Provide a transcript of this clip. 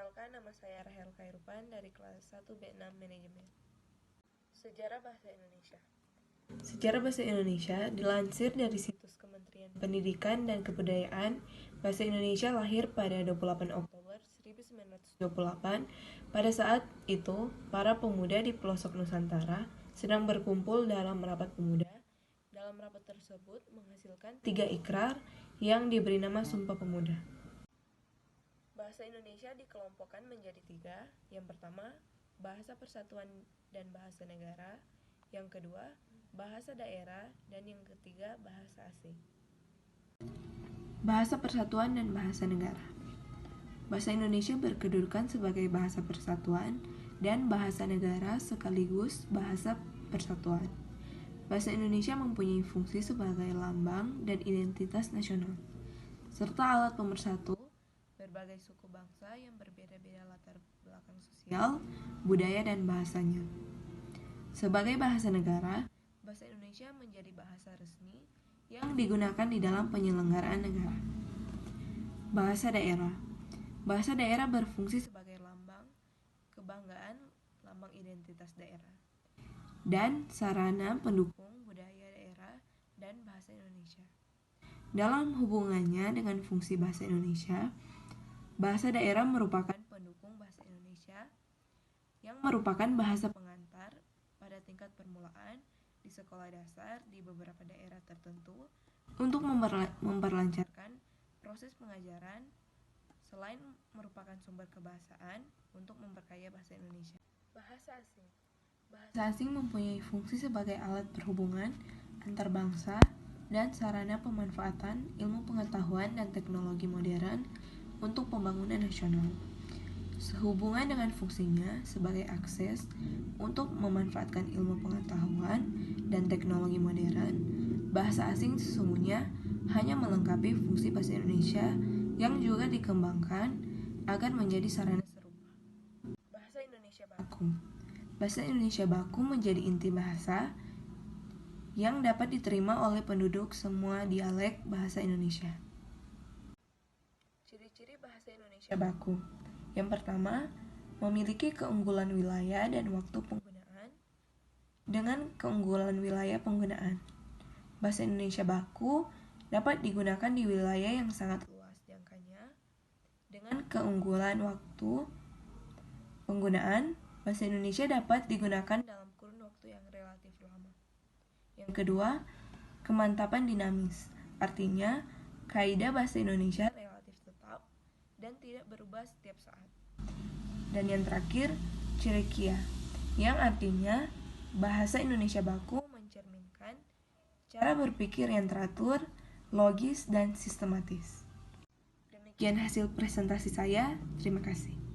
Perkenalkan, nama saya Rahel Khairupan dari kelas 1B6 Manajemen. Sejarah Bahasa Indonesia. Sejarah Bahasa Indonesia dilansir dari situs Kementerian Pendidikan dan Kebudayaan. Bahasa Indonesia lahir pada 28 Oktober 1928. Pada saat itu, para pemuda di pelosok Nusantara sedang berkumpul dalam rapat pemuda. Dalam rapat tersebut menghasilkan 3 ikrar yang diberi nama Sumpah Pemuda. Bahasa Indonesia dikelompokkan menjadi 3. Yang pertama, bahasa persatuan dan bahasa negara. Yang kedua, bahasa daerah. Dan yang ketiga, bahasa asing. Bahasa persatuan dan bahasa negara. Bahasa Indonesia berkedudukan sebagai bahasa persatuan dan bahasa negara sekaligus bahasa persatuan. Bahasa Indonesia mempunyai fungsi sebagai lambang dan identitas nasional, serta alat pemersatu berbagai suku bangsa yang berbeda-beda latar belakang sosial, budaya, dan bahasanya. Sebagai bahasa negara, bahasa Indonesia menjadi bahasa resmi yang digunakan di dalam penyelenggaraan negara. Bahasa daerah. Bahasa daerah berfungsi sebagai lambang kebanggaan, lambang identitas daerah, dan sarana pendukung budaya daerah dan bahasa Indonesia. Dalam hubungannya dengan fungsi bahasa Indonesia, bahasa daerah merupakan pendukung bahasa Indonesia yang merupakan bahasa pengantar pada tingkat permulaan di sekolah dasar di beberapa daerah tertentu untuk memperlancarkan proses pengajaran, selain merupakan sumber kebahasaan untuk memperkaya bahasa Indonesia. Bahasa asing. Bahasa asing mempunyai fungsi sebagai alat perhubungan antar bangsa dan sarana pemanfaatan ilmu pengetahuan dan teknologi modern untuk pembangunan nasional. Sehubungan dengan fungsinya sebagai akses untuk memanfaatkan ilmu pengetahuan dan teknologi modern, bahasa asing sesungguhnya hanya melengkapi fungsi bahasa Indonesia yang juga dikembangkan agar menjadi sarana serupa. Bahasa Indonesia baku. Bahasa Indonesia baku menjadi inti bahasa yang dapat diterima oleh penduduk semua dialek bahasa Indonesia. Ciri-ciri bahasa Indonesia baku. Yang pertama, memiliki keunggulan wilayah dan waktu penggunaan. Dengan keunggulan wilayah penggunaan, bahasa Indonesia baku dapat digunakan di wilayah yang sangat luas jangkanya. Dengan keunggulan waktu penggunaan, bahasa Indonesia dapat digunakan dalam kurun waktu yang relatif lama. Yang kedua, kemantapan dinamis. Artinya, kaidah bahasa Indonesia relatif tetap dan tidak berubah setiap saat. Dan yang terakhir, cirikia, yang artinya bahasa Indonesia baku mencerminkan cara berpikir yang teratur, logis, dan sistematis. Demikian hasil presentasi saya. Terima kasih.